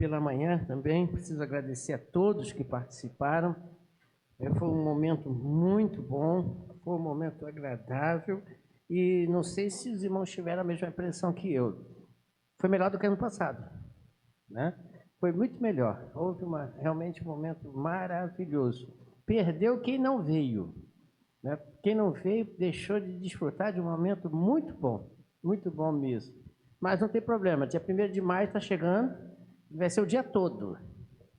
pela manhã também. Preciso agradecer a todos que participaram. Foi um momento muito bom, foi um momento agradável e não sei se os irmãos tiveram a mesma impressão que eu. Foi melhor do que ano passado, né? Foi muito melhor. Houve realmente um momento maravilhoso. Perdeu quem não veio, né? Quem não veio deixou de desfrutar de um momento muito bom mesmo. Mas não tem problema, dia 1º de maio está chegando, vai ser o dia todo.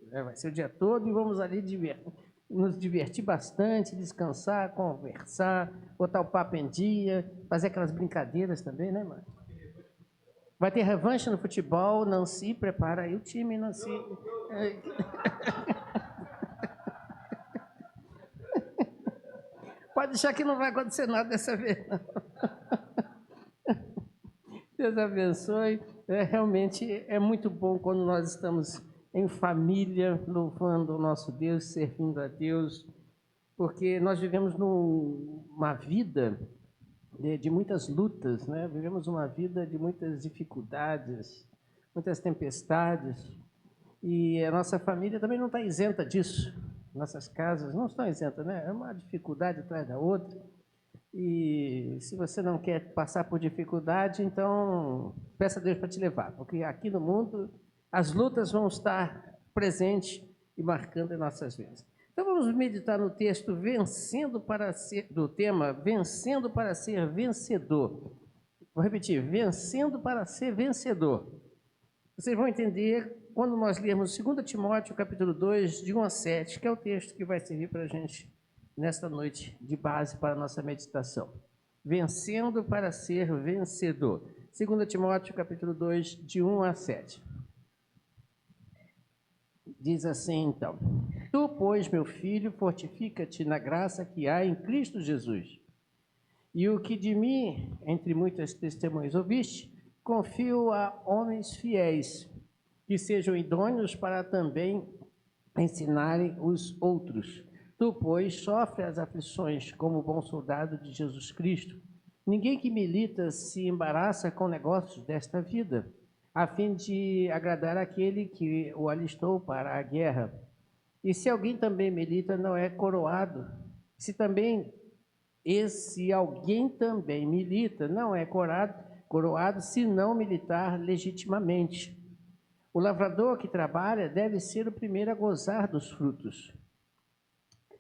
Vai ser o dia todo e vamos ali nos divertir bastante, descansar, conversar, botar o papo em dia, fazer aquelas brincadeiras também, né, mano? Vai ter revanche no futebol, Nancy, prepara aí o time, Nancy. Pode deixar que não vai acontecer nada dessa vez, não. Deus abençoe. Realmente é muito bom quando nós estamos em família, louvando o nosso Deus, servindo a Deus, porque nós vivemos numa vida de muitas lutas, né? Vivemos uma vida de muitas dificuldades, muitas tempestades, e a nossa família também não está isenta disso. Nossas casas não estão isentas, né? É uma dificuldade atrás da outra. E se você não quer passar por dificuldade, então peça a Deus para te levar, porque aqui no mundo as lutas vão estar presentes e marcando as nossas vidas. Então vamos meditar no texto do tema Vencendo para ser vencedor. Vou repetir, vencendo para ser vencedor. Vocês vão entender quando nós lermos 2 Timóteo capítulo 2, de 1 a 7, que é o texto que vai servir para a gente nesta noite de base para a nossa meditação. Vencendo para ser vencedor. 2 Timóteo capítulo 2, de 1 a 7. Diz assim então: Tu, pois, meu filho, fortifica-te na graça que há em Cristo Jesus. E o que de mim, entre muitas testemunhas ouviste, confio a homens fiéis, que sejam idôneos para também ensinarem os outros. Tu, pois, sofre as aflições como bom soldado de Jesus Cristo. Ninguém que milita se embaraça com negócios desta vida, a fim de agradar aquele que o alistou para a guerra. E se alguém também milita, não é coroado. Se alguém também milita, não é coroado se não militar legitimamente. O lavrador que trabalha deve ser o primeiro a gozar dos frutos.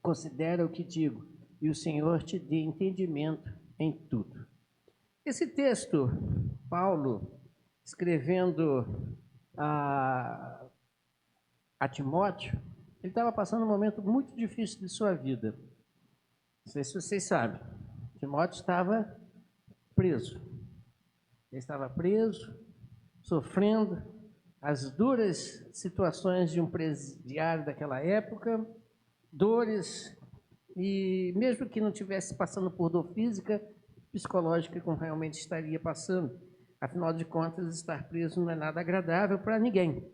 Considera o que digo, e o Senhor te dê entendimento em tudo. Esse texto, Paulo, escrevendo a Timóteo, ele estava passando um momento muito difícil de sua vida. Não sei se vocês sabem, Timóteo estava preso. Ele estava preso, sofrendo as duras situações de um presidiário daquela época, dores, e mesmo que não estivesse passando por dor física, psicológica, como realmente estaria passando. Afinal de contas, estar preso não é nada agradável para ninguém.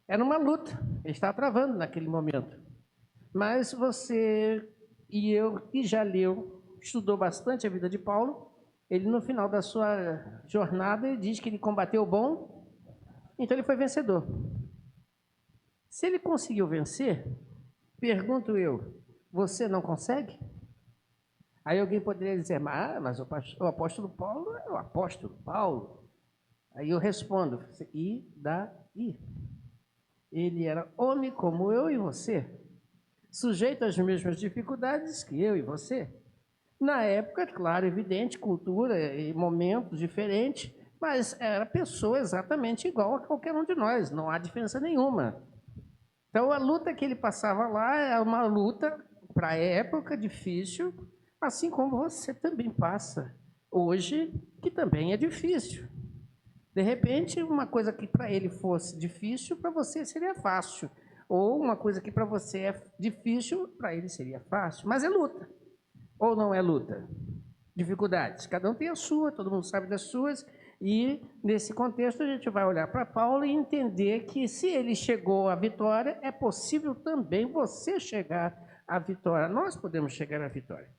Era uma luta, ele estava travando naquele momento. Mas você e eu, que já estudou bastante a vida de Paulo, ele no final da sua jornada ele diz que ele combateu o bom, então ele foi vencedor. Se ele conseguiu vencer, pergunto eu, você não consegue? Aí alguém poderia dizer, mas o apóstolo Paulo é o apóstolo Paulo. Aí eu respondo, e daí? Ele era homem como eu e você, sujeito às mesmas dificuldades que eu e você. Na época, claro, evidente, cultura e momentos diferentes, mas era pessoa exatamente igual a qualquer um de nós, não há diferença nenhuma. Então, a luta que ele passava lá é uma luta, para a época, difícil, assim como você também passa hoje, que também é difícil. De repente, uma coisa que para ele fosse difícil, para você seria fácil. Ou uma coisa que para você é difícil, para ele seria fácil. Mas é luta. Ou não é luta? Dificuldades. Cada um tem a sua, todo mundo sabe das suas. E, nesse contexto, a gente vai olhar para Paulo e entender que se ele chegou à vitória, é possível também você chegar à vitória. Nós podemos chegar à vitória.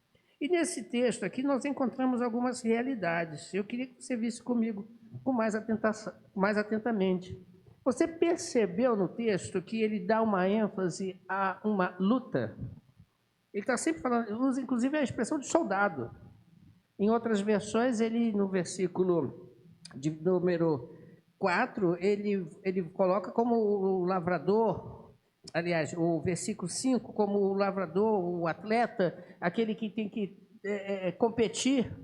E nesse texto aqui nós encontramos algumas realidades. Eu queria que você visse comigo com mais atentamente. Você percebeu no texto que ele dá uma ênfase a uma luta? Ele está sempre falando, usa inclusive a expressão de soldado. Em outras versões, ele no versículo de número 4, ele coloca como o lavrador, aliás, o versículo 5, como o lavrador, o atleta, aquele que tem que competir,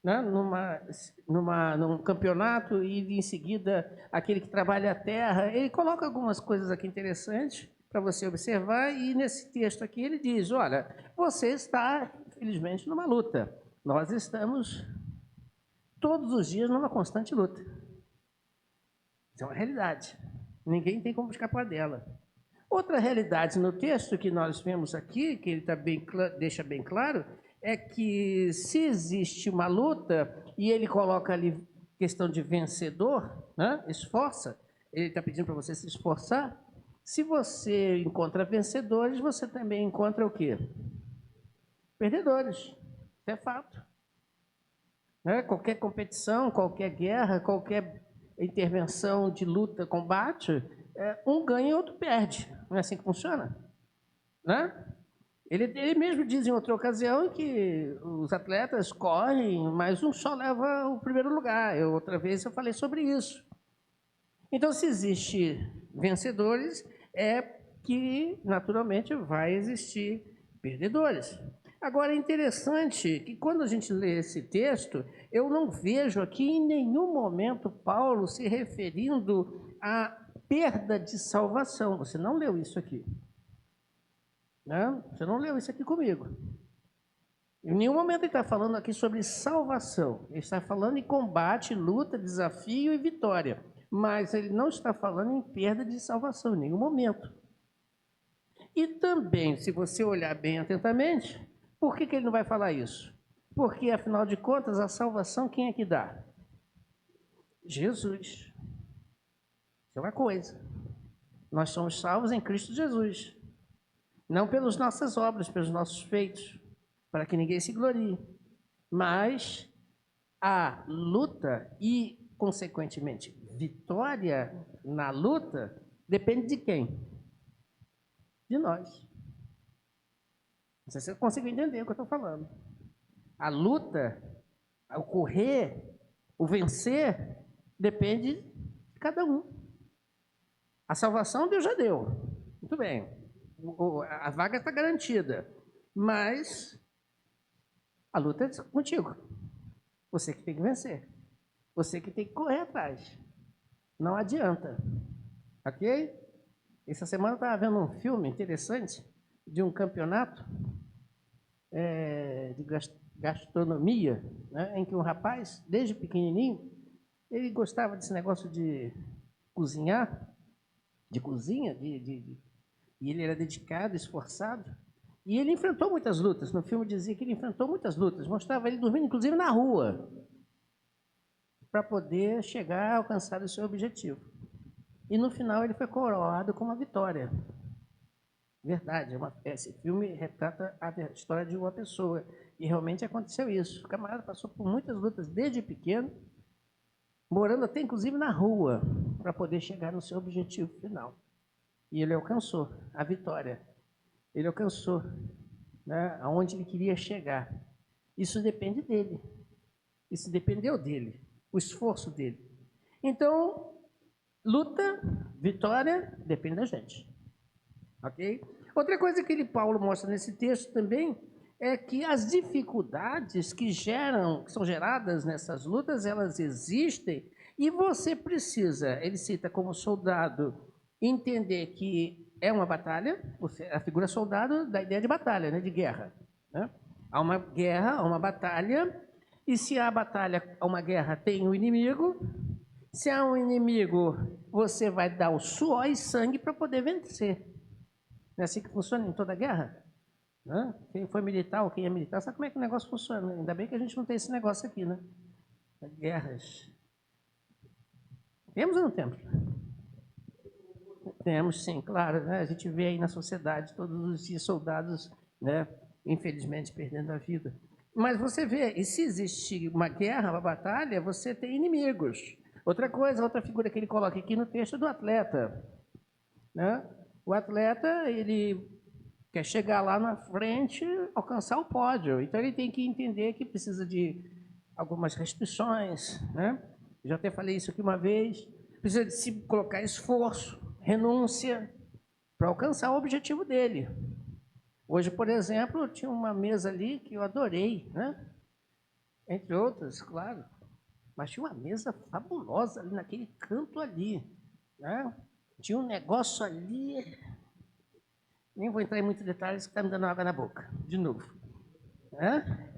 né, num campeonato, e em seguida aquele que trabalha a terra. Ele coloca algumas coisas aqui interessantes para você observar, e nesse texto aqui ele diz, olha, você está, infelizmente, numa luta. Nós estamos todos os dias numa constante luta. Isso é uma realidade. Ninguém tem como escapar dela. Outra realidade no texto que nós vemos aqui, que ele deixa bem claro, é que se existe uma luta, e ele coloca ali questão de vencedor, né? Esforça, ele está pedindo para você se esforçar. Se você encontra vencedores, você também encontra o quê? Perdedores. Isso é fato. Né? Qualquer competição, qualquer guerra, qualquer intervenção de luta, combate, um ganha e outro perde. Não é assim que funciona? Né? Ele mesmo diz em outra ocasião que os atletas correm, mas um só leva o primeiro lugar. Outra vez eu falei sobre isso. Então, se existe vencedores, é que naturalmente vai existir perdedores. Agora, é interessante que quando a gente lê esse texto, eu não vejo aqui em nenhum momento Paulo se referindo à perda de salvação. Você não leu isso aqui. Né? Você não leu isso aqui comigo. Em nenhum momento ele está falando aqui sobre salvação. Ele está falando em combate, luta, desafio e vitória. Mas ele não está falando em perda de salvação em nenhum momento. E também, se você olhar bem atentamente, por que ele não vai falar isso? Porque, afinal de contas, a salvação quem é que dá? Jesus. Isso é uma coisa. Nós somos salvos em Cristo Jesus. Não pelas nossas obras, pelos nossos feitos, para que ninguém se glorie. Mas a luta e, consequentemente, vitória na luta depende de quem? De nós. Não sei se você consegue entender o que eu estou falando. A luta, o correr, o vencer, depende de cada um. A salvação Deus já deu. Muito bem. A vaga está garantida. Mas a luta é contigo. Você que tem que vencer. Você que tem que correr atrás. Não adianta. Ok? Essa semana eu estava vendo um filme interessante de um campeonato de gastronomia, né, em que um rapaz, desde pequenininho, ele gostava desse negócio de cozinhar, de cozinha, e ele era dedicado, esforçado, e ele enfrentou muitas lutas. No filme dizia que ele enfrentou muitas lutas, mostrava ele dormindo, inclusive, na rua, para poder chegar a alcançar o seu objetivo. E no final ele foi coroado com uma vitória. Verdade, esse filme retrata a história de uma pessoa, e realmente aconteceu isso. O camarada passou por muitas lutas desde pequeno, morando até inclusive na rua, para poder chegar no seu objetivo final. E ele alcançou a vitória. Ele alcançou, né, aonde ele queria chegar. Isso depende dele. Isso dependeu dele, o esforço dele. Então, luta, vitória, depende da gente. Ok? Outra coisa que Paulo mostra nesse texto também é que as dificuldades que são geradas nessas lutas, elas existem, e você precisa, ele cita como soldado, entender que é uma batalha, a figura soldado da ideia de batalha, né, de guerra. Né? Há uma guerra, há uma batalha, e se há batalha, há uma guerra, tem um inimigo. Se há um inimigo, você vai dar o suor e sangue para poder vencer. Não é assim que funciona em toda guerra? Né? Quem foi militar ou quem é militar sabe como é que o negócio funciona. Ainda bem que a gente não tem esse negócio aqui, né? Guerras. Temos ou não temos? Temos, sim, claro. Né? A gente vê aí na sociedade todos os dias soldados, né, infelizmente, perdendo a vida. Mas você vê, e se existe uma guerra, uma batalha, você tem inimigos. Outra coisa, outra figura que ele coloca aqui no texto é do atleta, né? O atleta, ele quer chegar lá na frente, alcançar o pódio. Então, ele tem que entender que precisa de algumas restrições, né? Já até falei isso aqui uma vez. Precisa de se colocar esforço, renúncia, para alcançar o objetivo dele. Hoje, por exemplo, eu tinha uma mesa ali que eu adorei, né? Entre outras, claro. Mas tinha uma mesa fabulosa ali naquele canto ali, né? Tinha um negócio ali. Nem vou entrar em muitos detalhes, que está me dando água na boca. De novo. Né?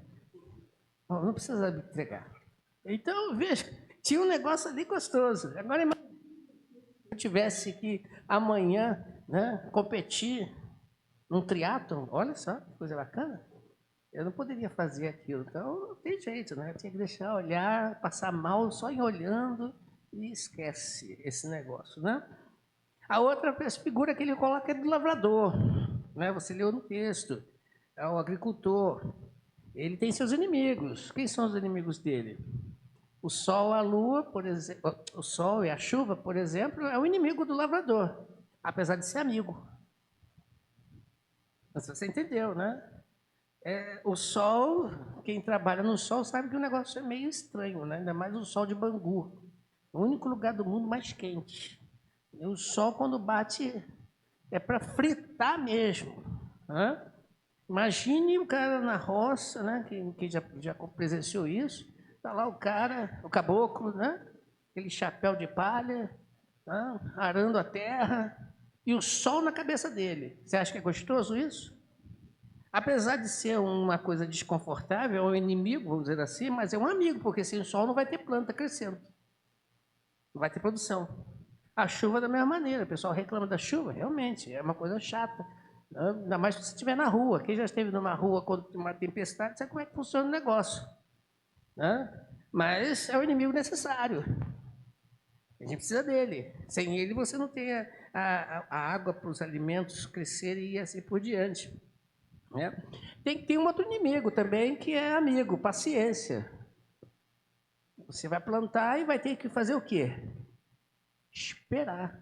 Bom, não precisa me entregar. Então, veja, tinha um negócio ali gostoso. Agora, imagina se eu tivesse que amanhã, né, competir num triatlon, olha só, que coisa bacana. Eu não poderia fazer aquilo, então não tem jeito, né? Eu tinha que deixar olhar, passar mal só em olhando e esquece esse negócio, né? A outra figura que ele coloca é do lavrador, né? Você leu no texto, é o agricultor. Ele tem seus inimigos. Quem são os inimigos dele? O sol, a lua, por exemplo, o sol e a chuva, por exemplo, é o inimigo do lavrador, apesar de ser amigo. Você entendeu, né? O sol, quem trabalha no sol sabe que o negócio é meio estranho, né? Ainda mais o sol de Bangu, o único lugar do mundo mais quente. E o sol, quando bate, é para fritar mesmo. Né? Imagine o cara na roça, né? Que já presenciou isso. Está lá o cara, o caboclo, né? Aquele chapéu de palha, né? Arando a terra, e o sol na cabeça dele. Você acha que é gostoso isso? Apesar de ser uma coisa desconfortável, é um inimigo, vamos dizer assim, mas é um amigo, porque sem sol não vai ter planta crescendo. Não vai ter produção. A chuva da mesma maneira, o pessoal reclama da chuva, realmente, é uma coisa chata. Ainda mais se você estiver na rua. Quem já esteve numa rua quando tem uma tempestade, sabe como é que funciona o negócio. Né? Mas é o inimigo necessário. A gente precisa dele. Sem ele você não tem a água para os alimentos crescerem e assim por diante. Né? Tem um outro inimigo também que é amigo, paciência. Você vai plantar e vai ter que fazer o quê? Esperar.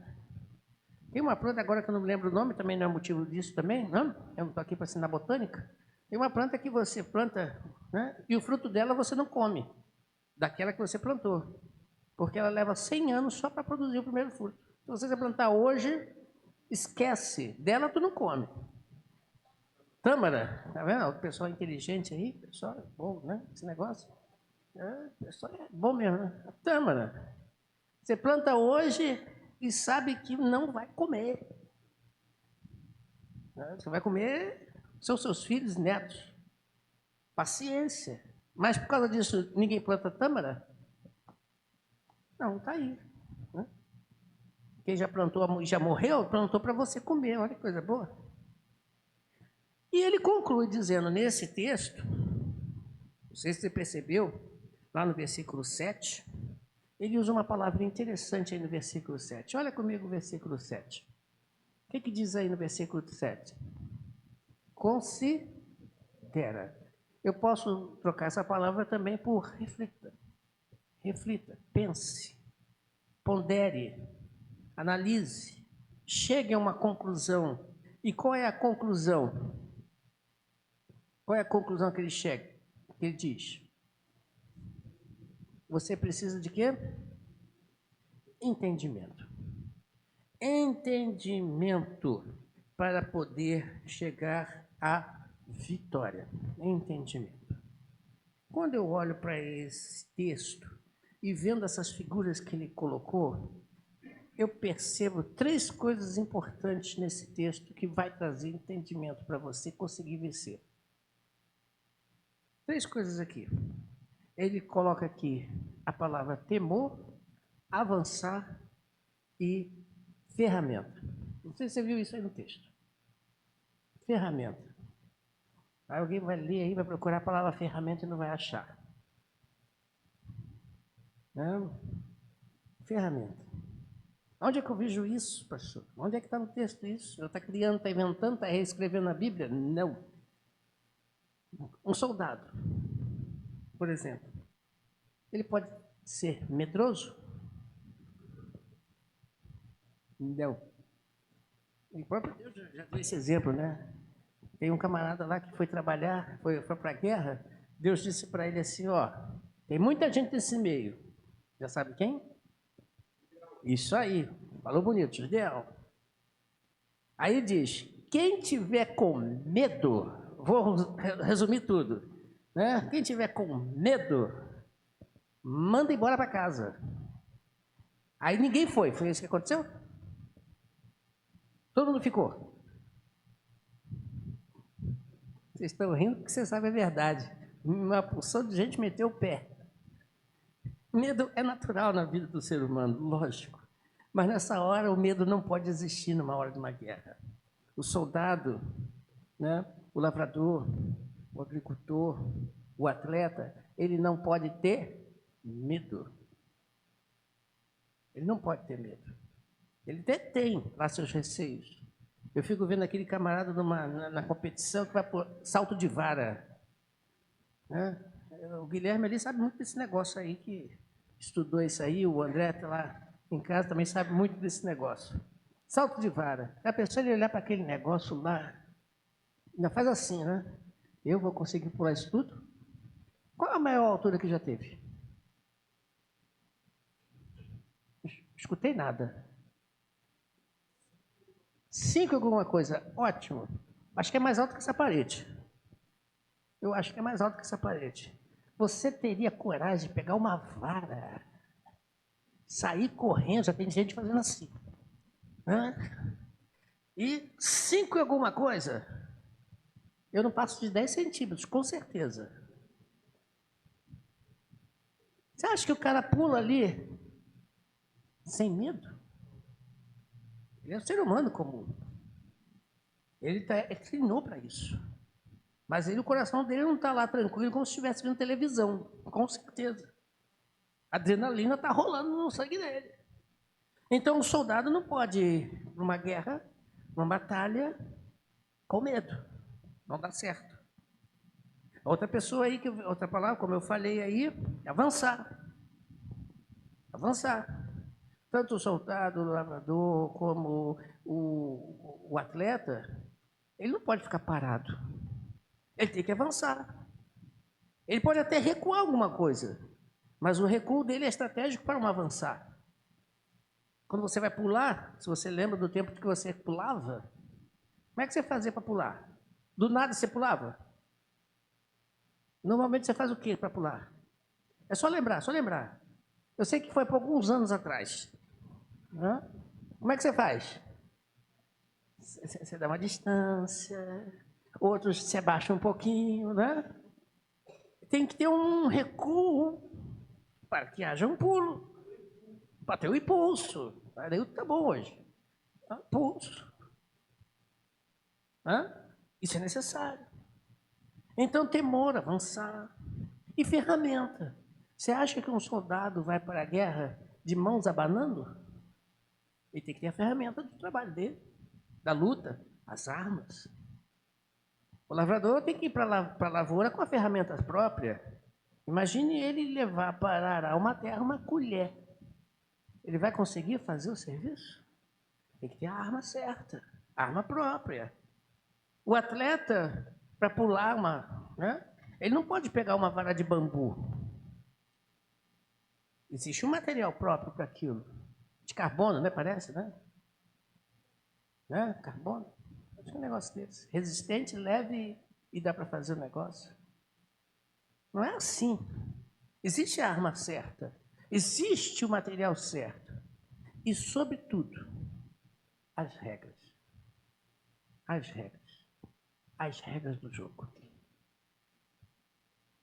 Tem uma planta agora que eu não me lembro o nome, também não é motivo disso também, não? Eu não estou aqui para ensinar botânica. Tem uma planta que você planta, né? E o fruto dela você não come, daquela que você plantou. Porque ela leva 100 anos só para produzir o primeiro fruto. Se você vai plantar hoje, esquece, dela tu não come. Tâmara, tá vendo? O pessoal inteligente aí, pessoal é bom, né? Esse negócio. O pessoal é bom mesmo, né? A tâmara. Você planta hoje e sabe que não vai comer. Você vai comer, são seus filhos e netos. Paciência. Mas por causa disso, ninguém planta tâmara? Não, está aí. Né? Quem já plantou, já morreu, plantou para você comer. Olha que coisa boa. E ele conclui dizendo nesse texto, não sei se você percebeu, lá no versículo 7, ele usa uma palavra interessante aí no versículo 7. Olha comigo o versículo 7. O que diz aí no versículo 7? Considera. Eu posso trocar essa palavra também por reflita. Reflita, pense, pondere, analise, chegue a uma conclusão. E qual é a conclusão? Qual é a conclusão que ele chega? Que ele diz? Você precisa de quê? Entendimento. Entendimento para poder chegar à vitória. Entendimento. Quando eu olho para esse texto e vendo essas figuras que ele colocou, eu percebo 3 coisas importantes nesse texto que vai trazer entendimento para você conseguir vencer. 3 coisas aqui. Ele coloca aqui a palavra temor, avançar e ferramenta. Não sei se você viu isso aí no texto. Ferramenta. Aí alguém vai ler aí, vai procurar a palavra ferramenta e não vai achar. Não. Ferramenta. Onde é que eu vejo isso, pastor? Onde é que está no texto isso? Eu está criando, está inventando, está reescrevendo a Bíblia? Não. Um soldado, por exemplo, ele pode ser medroso? Entendeu? O próprio Deus já deu esse exemplo, né? Tem um camarada lá que foi trabalhar, foi para a guerra. Deus disse para ele assim: ó, tem muita gente nesse meio. Já sabe quem? Isso aí. Falou bonito, Gideão. Aí diz: quem tiver com medo, vou resumir tudo, né? Quem tiver com medo, manda embora para casa. Aí ninguém foi. Foi isso que aconteceu? Todo mundo ficou. Vocês estão rindo porque vocês sabem a verdade. Uma porção de gente meteu o pé. Medo é natural na vida do ser humano, lógico. Mas nessa hora o medo não pode existir numa hora de uma guerra. O soldado, né, o lavrador, o agricultor, o atleta, ele não pode ter medo. Ele não pode ter medo. Ele até tem lá seus receios. Eu fico vendo aquele camarada na competição que vai por salto de vara. Né? O Guilherme ali sabe muito desse negócio aí, que estudou isso aí, o André está lá em casa também sabe muito desse negócio. Salto de vara. A pessoa ele olhar para aquele negócio lá, ainda faz assim, né? Eu vou conseguir pular isso tudo? Qual a maior altura que já teve? Escutei nada. 5 alguma coisa, ótimo. Acho que é mais alto que essa parede. Eu acho que é mais alto que essa parede. Você teria coragem de pegar uma vara, sair correndo, já tem gente fazendo assim. Né? E 5 alguma coisa, eu não passo de 10 centímetros, com certeza. Você acha que o cara pula ali sem medo? Ele é um ser humano comum. Ele treinou para isso. Mas o coração dele não está lá tranquilo como se estivesse vendo televisão, com certeza. A adrenalina está rolando no sangue dele. Então o soldado não pode ir para uma guerra, uma batalha, com medo. Não dá certo. Outra pessoa aí, outra palavra, como eu falei aí, avançar. Avançar. Tanto o soldado, o lavrador, como o atleta, ele não pode ficar parado. Ele tem que avançar. Ele pode até recuar alguma coisa, mas o recuo dele é estratégico para um avançar. Quando você vai pular, se você lembra do tempo que você pulava, como é que você fazia para pular? Do nada você pulava? Normalmente você faz o quê para pular? É só lembrar, só lembrar. Eu sei que foi por alguns anos atrás. Né? Como é que você faz? Você dá uma distância, outros se abaixam um pouquinho, né? Tem que ter um recuo para que haja um pulo, para ter o impulso. Daí tá bom hoje. Impulso. Isso é necessário. Então, temor, avançar. E ferramenta. Você acha que um soldado vai para a guerra de mãos abanando? Ele tem que ter a ferramenta do trabalho dele, da luta, as armas. O lavrador tem que ir para a lavoura com a ferramenta própria. Imagine ele levar para arar uma terra uma colher. Ele vai conseguir fazer o serviço? Tem que ter a arma certa, a arma própria. O atleta, para pular né? Ele não pode pegar uma vara de bambu. Existe um material próprio para aquilo. De carbono, né? Parece, né? Carbono. Acho que é um negócio desse. Resistente, leve e dá para fazer o negócio. Não é assim. Existe a arma certa. Existe o material certo. E, sobretudo, as regras. As regras. As regras do jogo.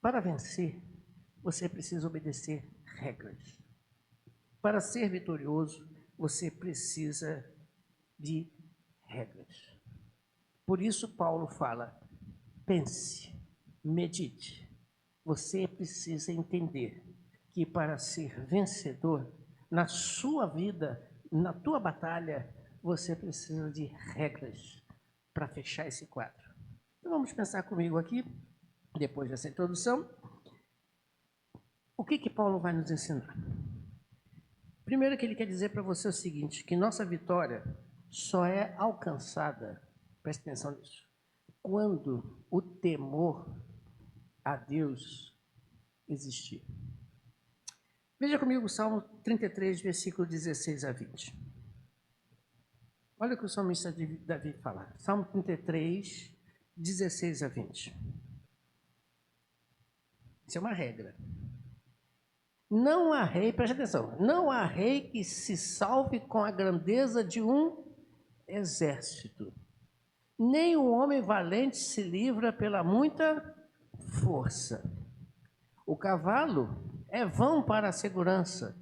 Para vencer, você precisa obedecer regras. Para ser vitorioso, você precisa de regras. Por isso Paulo fala, pense, medite. Você precisa entender que para ser vencedor na sua vida, na tua batalha, você precisa de regras para fechar esse quadro. Então vamos pensar comigo aqui, depois dessa introdução, o que Paulo vai nos ensinar? Primeiro que ele quer dizer para você o seguinte, que nossa vitória só é alcançada, preste atenção nisso, quando o temor a Deus existir. Veja comigo o Salmo 33, versículo 16 a 20. Olha o que o salmista Davi fala. Salmo 33, 16 a 20. Isso é uma regra. Não há rei, preste atenção, não há rei que se salve com a grandeza de um exército. Nem o homem valente se livra pela muita força. O cavalo é vão para a segurança,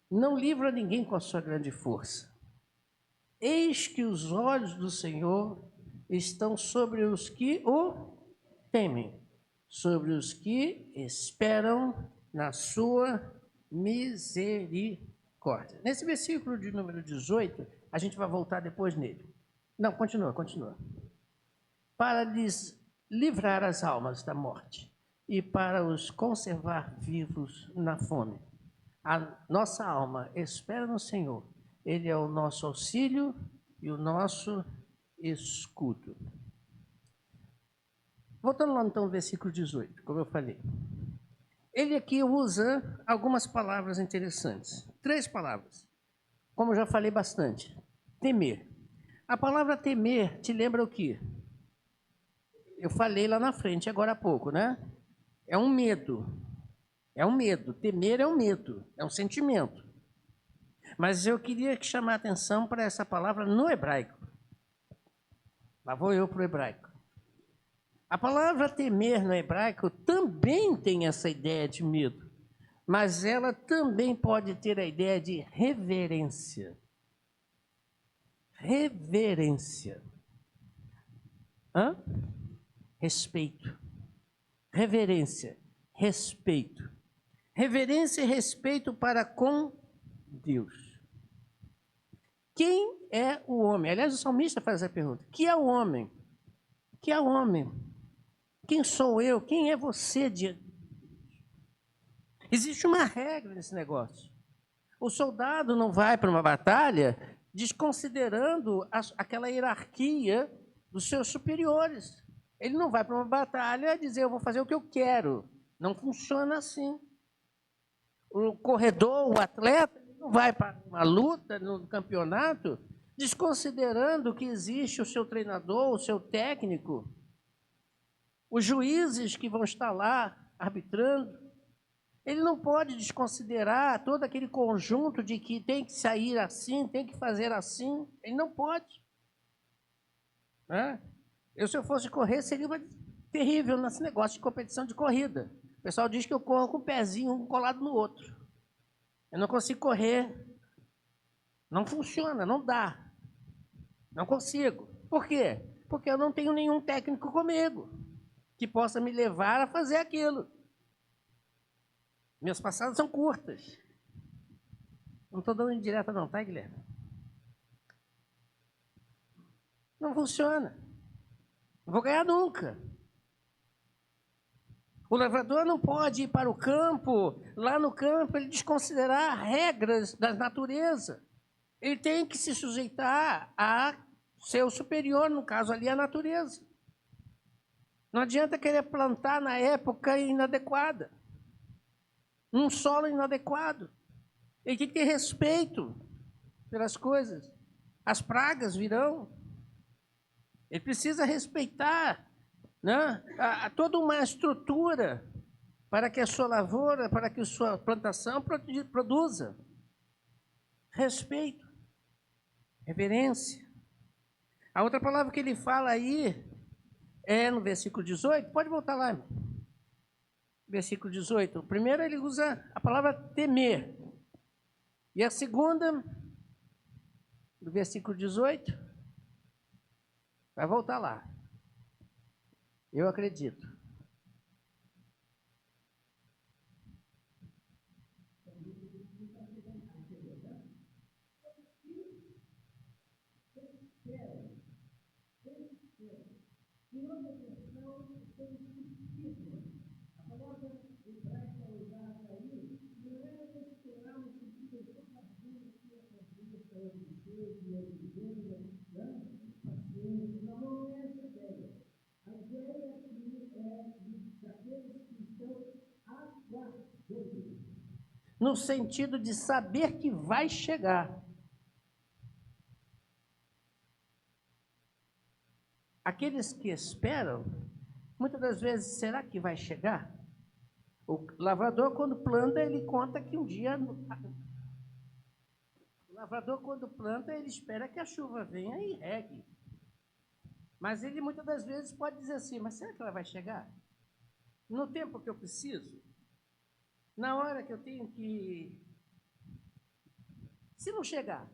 não livra ninguém com a sua grande força. Eis que os olhos do Senhor estão sobre os que o temem, sobre os que esperam na sua misericórdia. Nesse versículo de número 18, a gente vai voltar depois nele. Não, continua. Para lhes livrar as almas da morte e para os conservar vivos na fome. A nossa alma espera no Senhor. Ele é o nosso auxílio e o nosso escudo. Voltando lá então ao versículo 18, como eu falei. Ele aqui usa algumas palavras interessantes. 3 palavras. Como eu já falei bastante. Temer. A palavra temer te lembra o quê? Eu falei lá na frente agora há pouco, né? É um medo. É um medo. Temer é um medo. É um sentimento. Mas eu queria chamar a atenção para essa palavra no hebraico. Lá vou eu para o hebraico. A palavra temer no hebraico também tem essa ideia de medo, mas ela também pode ter a ideia de reverência. Reverência. Respeito. Reverência. Respeito. Reverência e respeito para com Deus. Quem é o homem? Aliás, o salmista faz essa pergunta. Que é o homem? Que é o homem? Quem sou eu? Quem é você? Existe uma regra nesse negócio. O soldado não vai para uma batalha desconsiderando aquela hierarquia dos seus superiores. Ele não vai para uma batalha dizer eu vou fazer o que eu quero. Não funciona assim. O corredor, o atleta, não vai para uma luta no campeonato desconsiderando que existe o seu treinador, o seu técnico, os juízes que vão estar lá arbitrando. Ele não pode desconsiderar todo aquele conjunto de que tem que sair assim, tem que fazer assim. Ele não pode. Se eu fosse correr, seria terrível nesse negócio de competição de corrida. O pessoal diz que eu corro com o pezinho um colado no outro. Eu não consigo correr. Não funciona, não dá. Não consigo. Por quê? Porque eu não tenho nenhum técnico comigo que possa me levar a fazer aquilo. Minhas passadas são curtas. Não estou dando indireta não, tá, Guilherme? Não funciona. Não vou ganhar nunca. O lavrador não pode ir para o campo, lá no campo ele desconsiderar regras da natureza. Ele tem que se sujeitar a seu superior, no caso ali a natureza. Não adianta querer plantar na época inadequada, num solo inadequado. Ele tem que ter respeito pelas coisas. As pragas virão. Ele precisa respeitar, né, toda uma estrutura para que a sua lavoura, para que a sua plantação produza. Respeito, reverência. A outra palavra que ele fala aí é no versículo 18. Pode voltar lá. Versículo 18. Primeiro ele usa a palavra temer. E a segunda, do versículo 18, vai voltar lá. Eu acredito. no sentido de saber que vai chegar. Aqueles que esperam, muitas das vezes, será que vai chegar? O lavrador, quando planta, ele conta que um dia... O lavrador, quando planta, ele espera que a chuva venha e regue. Mas ele, muitas das vezes, pode dizer assim, mas será que ela vai chegar? No tempo que eu preciso? Na hora que eu tenho que... Se não chegar,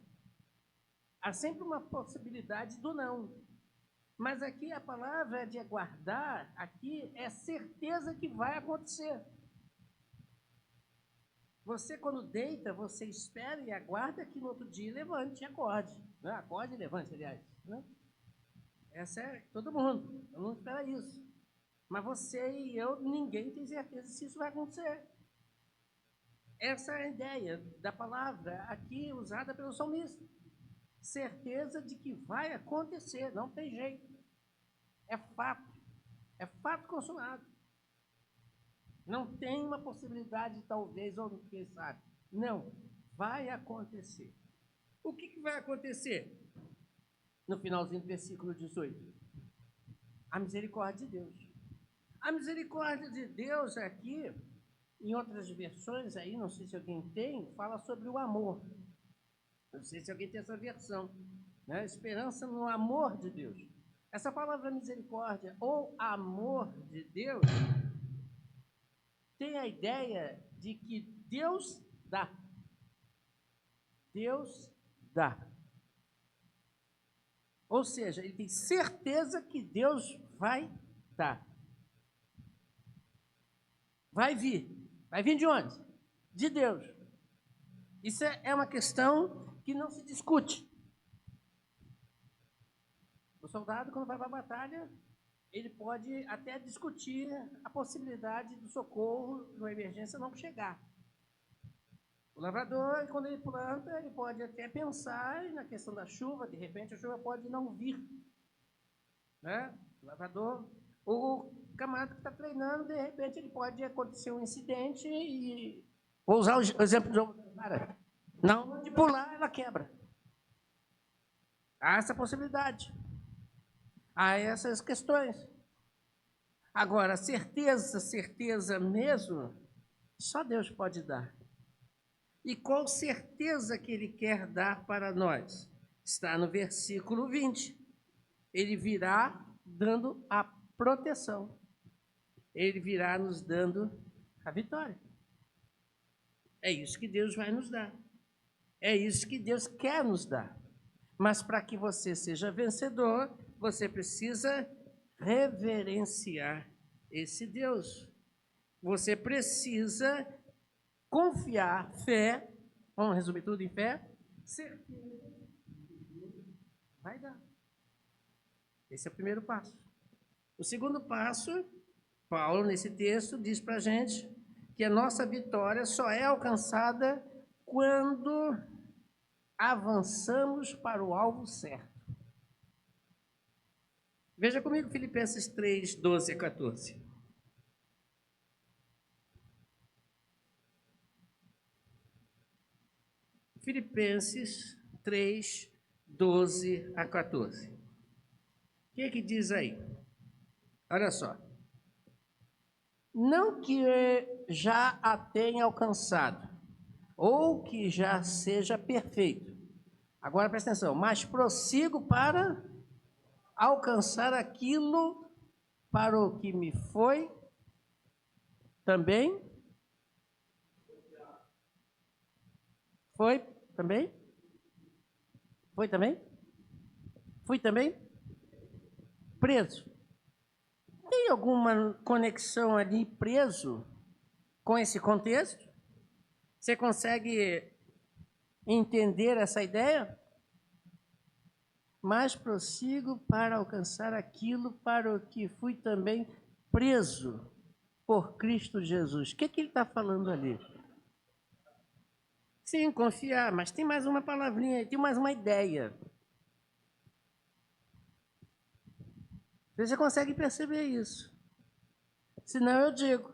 há sempre uma possibilidade do não. Mas aqui a palavra é de aguardar, aqui é certeza que vai acontecer. Você, quando deita, você espera e aguarda que no outro dia levante e acorde. Né? Acorde e levante, aliás. Né? Essa é todo mundo. Eu não espero isso. Mas você e eu, ninguém tem certeza se isso vai acontecer. Essa é a ideia da palavra aqui usada pelo salmista. Certeza de que vai acontecer, não tem jeito. É fato consumado. Não tem uma possibilidade, talvez, ou quem sabe. Não, vai acontecer. O que vai acontecer? No finalzinho do versículo 18. A misericórdia de Deus. A misericórdia de Deus aqui, em outras versões aí, não sei se alguém tem, fala sobre o amor. Não sei se alguém tem essa versão. Né? Esperança no amor de Deus. Essa palavra misericórdia ou amor de Deus tem a ideia de que Deus dá. Deus dá. Ou seja, ele tem certeza que Deus vai dar. Vai vir. Vai vir de onde? De Deus. Isso é uma questão que não se discute. O soldado, quando vai para a batalha, ele pode até discutir a possibilidade do socorro, de uma emergência, não chegar. O lavrador, quando ele planta, ele pode até pensar na questão da chuva, de repente a chuva pode não vir. Né? O lavrador, o camarada que está treinando, de repente ele pode acontecer um incidente e... Vou usar o exemplo do cara. Na hora de pular, ela quebra. Há essa possibilidade. Há essas questões. Agora, certeza mesmo, só Deus pode dar. E qual certeza que Ele quer dar para nós? Está no versículo 20. Ele virá dando a proteção. Ele virá nos dando a vitória. É isso que Deus vai nos dar. É isso que Deus quer nos dar. Mas para que você seja vencedor, você precisa reverenciar esse Deus. Você precisa confiar, fé, vamos resumir tudo em fé, certeza, vai dar. Esse é o primeiro passo. O segundo passo, Paulo, nesse texto, diz para a gente que a nossa vitória só é alcançada quando avançamos para o alvo certo. Veja comigo Filipenses 3, 12 a 14. Filipenses 3, 12 a 14. O que diz aí? Olha só. Não que já a tenha alcançado, ou que já seja perfeito. Agora presta atenção. Mas prossigo para alcançar aquilo para o que me foi também. Foi também? Foi também? Fui também? Preso. Tem alguma conexão ali preso com esse contexto? Você consegue entender essa ideia? Mas prossigo para alcançar aquilo para o que fui também preso por Cristo Jesus. O que ele está falando ali? Sim, confiar, mas tem mais uma palavrinha, tem mais uma ideia. Você consegue perceber isso? Senão eu digo,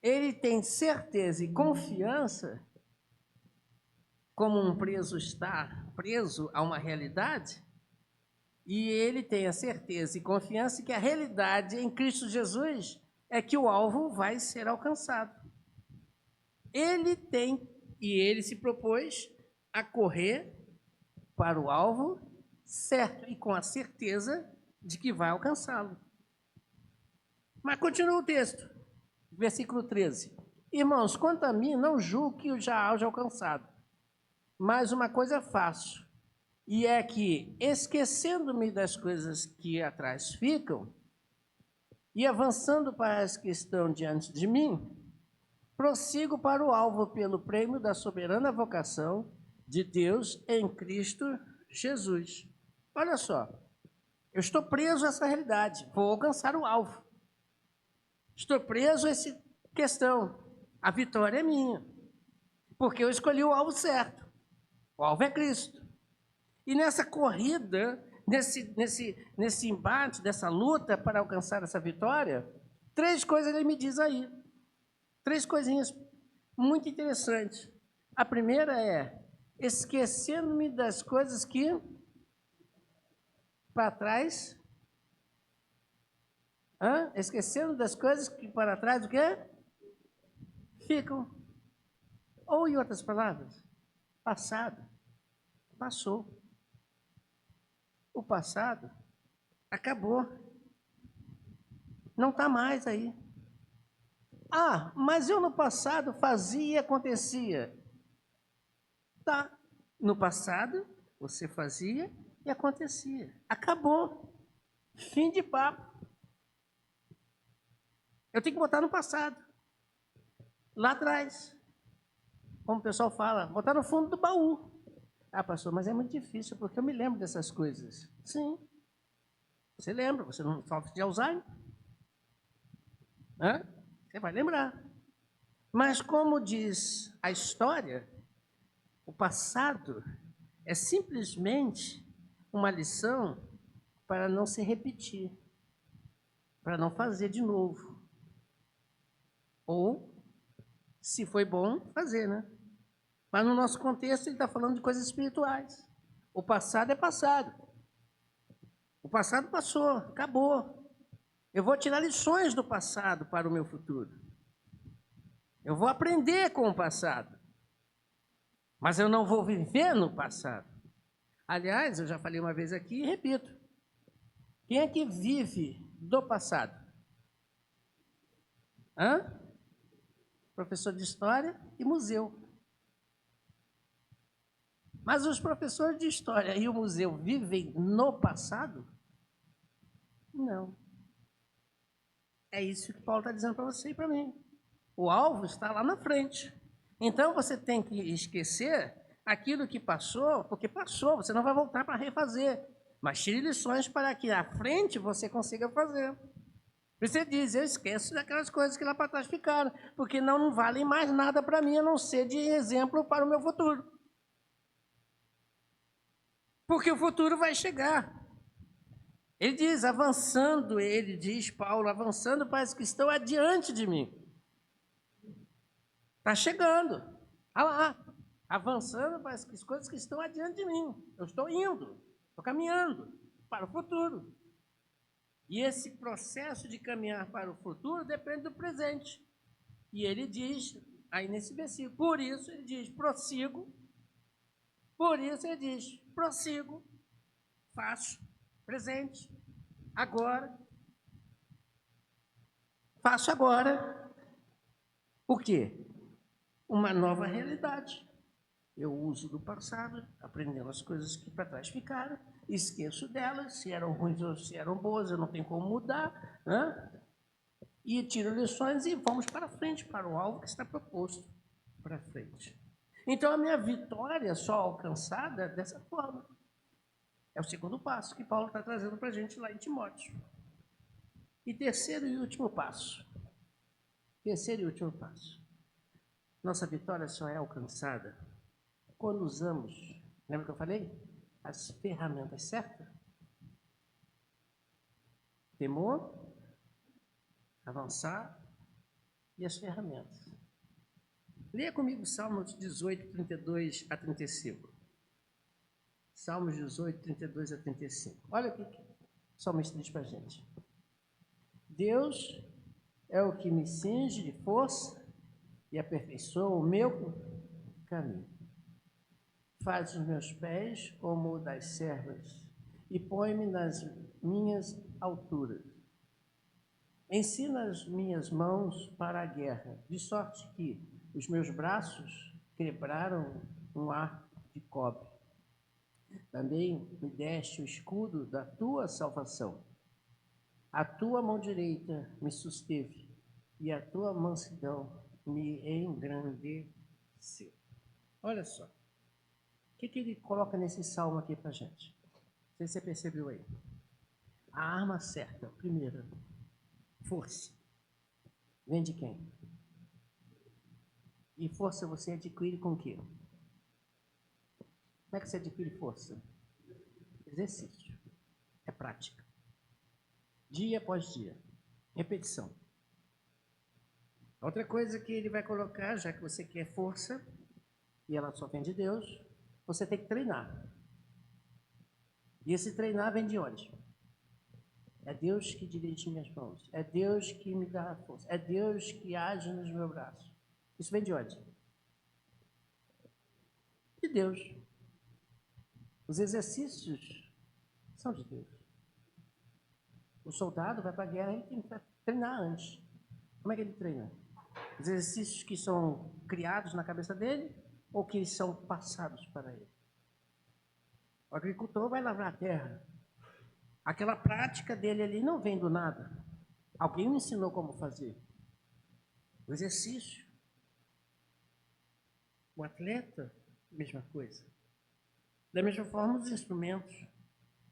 ele tem certeza e confiança, como um preso está preso a uma realidade, e ele tem a certeza e confiança que a realidade em Cristo Jesus é que o alvo vai ser alcançado. Ele tem, e ele se propôs a correr para o alvo certo e com a certeza de que vai alcançá-lo. Mas continua o texto, versículo 13. Irmãos, quanto a mim, não julgo que eu já haja alcançado, mas uma coisa faço, e é que, esquecendo-me das coisas que atrás ficam, e avançando para as que estão diante de mim, prossigo para o alvo pelo prêmio da soberana vocação de Deus em Cristo Jesus. Olha só, eu estou preso a essa realidade, vou alcançar o alvo. Estou preso a essa questão, a vitória é minha, porque eu escolhi o alvo certo. O alvo é Cristo. E nessa corrida, nesse embate, dessa luta para alcançar essa vitória, 3 coisas ele me diz aí. 3 coisinhas muito interessantes. A primeira é, esquecendo-me das coisas que para trás... Esquecendo das coisas que para trás, o quê? Ficam. Ou, em outras palavras, passado. Passou. O passado acabou. Não está mais aí. Ah, mas eu no passado fazia e acontecia. Tá. No passado, você fazia e acontecia. Acabou. Fim de papo. Eu tenho que botar no passado. Lá atrás. Como o pessoal fala, botar no fundo do baú. Ah, pastor, mas é muito difícil, porque eu me lembro dessas coisas. Sim. Você lembra, você não sofre de Alzheimer? Você vai lembrar. Mas como diz a história, o passado é simplesmente uma lição para não se repetir, para não fazer de novo. Ou, se foi bom, fazer, né? Mas no nosso contexto ele está falando de coisas espirituais. O passado é passado. O passado passou, acabou. Eu vou tirar lições do passado para o meu futuro. Eu vou aprender com o passado. Mas eu não vou viver no passado. Aliás, eu já falei uma vez aqui e repito. Quem é que vive do passado? Professor de história e museu. Mas os professores de história e o museu vivem no passado? Não. É isso que Paulo está dizendo para você e para mim. O alvo está lá na frente. Então você tem que esquecer aquilo que passou, porque passou, você não vai voltar para refazer. Mas tire lições para que à frente você consiga fazer. Você diz, eu esqueço daquelas coisas que lá para trás ficaram, porque não valem mais nada para mim, a não ser de exemplo para o meu futuro. Porque o futuro vai chegar. Ele diz, avançando, ele diz, Paulo, avançando para os que estão adiante de mim. Está chegando. Olha lá, avançando para as coisas que estão adiante de mim. Eu estou indo, estou caminhando para o futuro. E esse processo de caminhar para o futuro depende do presente. E ele diz, aí nesse versículo, por isso ele diz, prossigo. Por isso ele diz, prossigo, faço, presente, agora. Faço agora o quê? Uma nova realidade. Eu uso do passado, aprendendo as coisas que para trás ficaram, esqueço delas, se eram ruins ou se eram boas, eu não tenho como mudar, e tiro lições e vamos para frente, para o alvo que está proposto para frente. Então, a minha vitória só alcançada dessa forma. É o segundo passo que Paulo está trazendo para a gente lá em Timóteo. E terceiro e último passo. Terceiro e último passo. Nossa vitória só é alcançada quando usamos, lembra que eu falei? As ferramentas certas. Temor, avançar, e as ferramentas. Leia comigo Salmos 18, 32 a 35. Salmos 18, 32 a 35. Olha o que o salmista diz para a gente. Deus é o que me cinge de força e aperfeiçoa o meu caminho. Faz os meus pés como o das servas e põe-me nas minhas alturas. Ensina as minhas mãos para a guerra, de sorte que os meus braços quebraram um arco de cobre. Também me deste o escudo da tua salvação. A tua mão direita me susteve e a tua mansidão me engrandeceu. Olha só. O que ele coloca nesse salmo aqui para a gente? Não sei se você percebeu aí. A arma certa, primeira, força. Vem de quem? E força você adquire com o quê? Como é que você adquire força? Exercício. É prática. Dia após dia. Repetição. Outra coisa que ele vai colocar, já que você quer força, e ela só vem de Deus, você tem que treinar. E esse treinar vem de onde? É Deus que dirige minhas mãos. É Deus que me dá a força. É Deus que age nos meus braços. Isso vem de onde? De Deus. Os exercícios são de Deus. O soldado vai para a guerra, ele tem que treinar antes. Como é que ele treina? Os exercícios que são criados na cabeça dele ou que são passados para ele? O agricultor vai lavrar a terra. Aquela prática dele ali não vem do nada. Alguém me ensinou como fazer. O exercício. O atleta, mesma coisa. Da mesma forma, os instrumentos.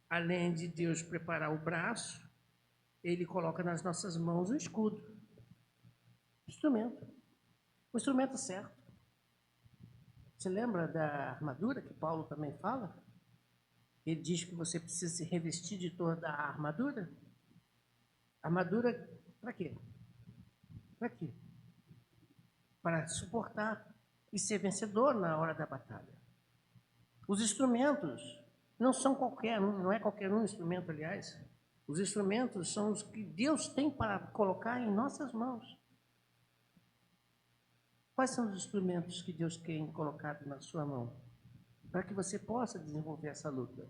Além de Deus preparar o braço, ele coloca nas nossas mãos um escudo. Instrumento. O instrumento certo. Você lembra da armadura que Paulo também fala? Ele diz que você precisa se revestir de toda a armadura. Armadura para quê? Para quê? Para suportar e ser vencedor na hora da batalha. Os instrumentos não são qualquer um, não é qualquer um instrumento, aliás. Os instrumentos são os que Deus tem para colocar em nossas mãos. Quais são os instrumentos que Deus tem colocado na sua mão? Para que você possa desenvolver essa luta.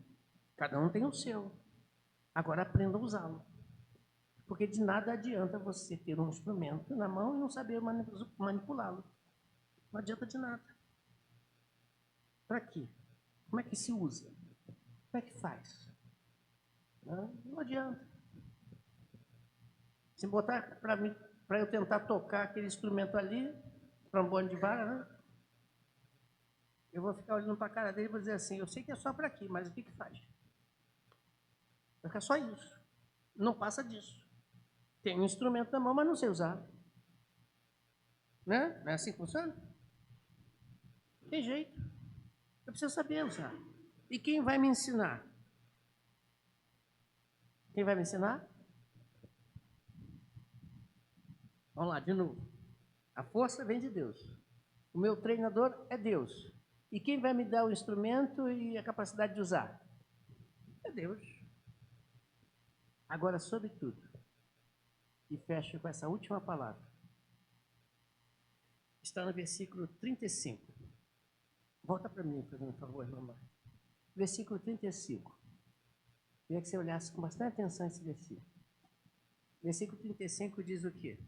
Cada um tem o seu. Agora aprenda a usá-lo. Porque de nada adianta você ter um instrumento na mão e não saber manipulá-lo. Não adianta de nada. Para quê? Como é que se usa? Como é que faz? Não adianta. Se botar para eu tentar tocar aquele instrumento ali, trombone de vara, né? Eu vou ficar olhando para a cara dele e vou dizer assim, eu sei que é só para aqui, mas o que faz? Vai ficar só isso. Não passa disso. Tem um instrumento na mão, mas não sei usar. Né? Não é assim que funciona? Tem jeito. Eu preciso saber usar. E quem vai me ensinar? Quem vai me ensinar? Vamos lá, de novo. A força vem de Deus. O meu treinador é Deus. E quem vai me dar o instrumento e a capacidade de usar? É Deus. Agora, sobre tudo, e fecho com essa última palavra. Está no versículo 35. Volta para mim, por favor, irmã. Versículo 35. Queria que você olhasse com bastante atenção esse versículo. Versículo 35 diz o quê?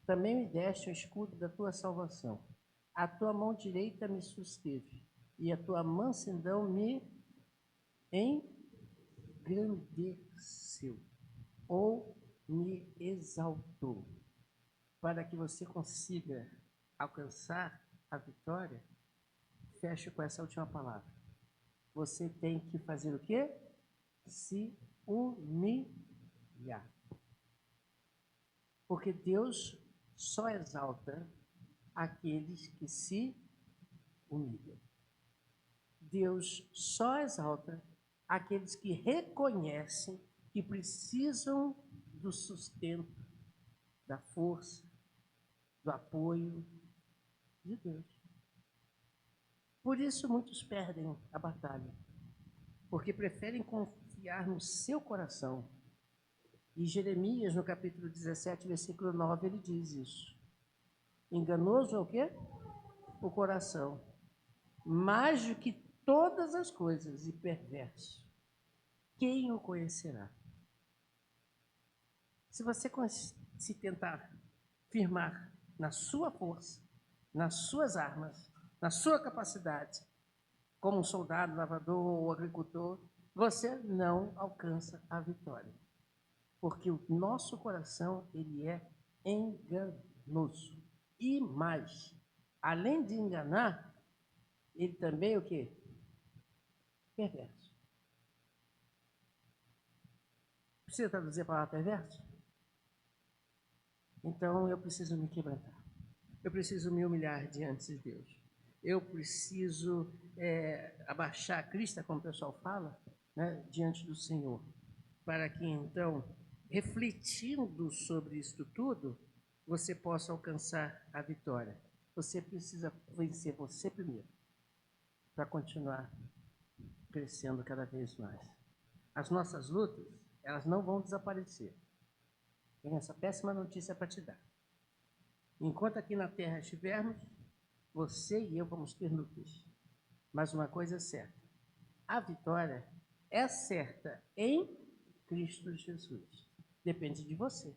Também me deste o escudo da tua salvação. A tua mão direita me susteve, e a tua mansidão me engrandeceu, ou me exaltou. Para que você consiga alcançar a vitória, fecho com essa última palavra. Você tem que fazer o quê? Se humilhar. Porque Deus só exalta aqueles que se humilham. Deus só exalta aqueles que reconhecem que precisam do sustento, da força, do apoio de Deus. Por isso muitos perdem a batalha, porque preferem confiar no seu coração. E Jeremias, no capítulo 17, versículo 9, ele diz isso. Enganoso é o quê? O coração. Mais do que todas as coisas, e perverso. Quem o conhecerá? Se você se tentar firmar na sua força, nas suas armas, na sua capacidade, como um soldado, lavrador ou agricultor, você não alcança a vitória. Porque o nosso coração, ele é enganoso. E mais, além de enganar, ele também é o quê? Perverso. Precisa traduzir a palavra perverso? Então eu preciso me quebrantar. Eu preciso me humilhar diante de Deus. Eu preciso abaixar a crista, como o pessoal fala, né, diante do Senhor. Para que então, refletindo sobre isso tudo, você possa alcançar a vitória. Você precisa vencer você primeiro, para continuar crescendo cada vez mais. As nossas lutas, elas não vão desaparecer. Tenho essa péssima notícia para te dar. Enquanto aqui na Terra estivermos, você e eu vamos ter lutas. Mas uma coisa é certa: a vitória é certa em Cristo Jesus. Depende de você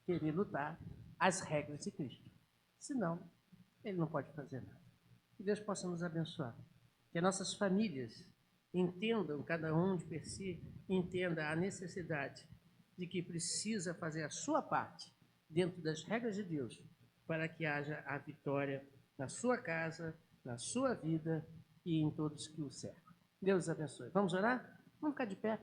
querer lutar as regras de Cristo. Senão, ele não pode fazer nada. Que Deus possa nos abençoar. Que nossas famílias entendam, cada um de per si, entenda a necessidade de que precisa fazer a sua parte dentro das regras de Deus para que haja a vitória na sua casa, na sua vida e em todos que o cercam. Deus abençoe. Vamos orar? Vamos ficar de pé.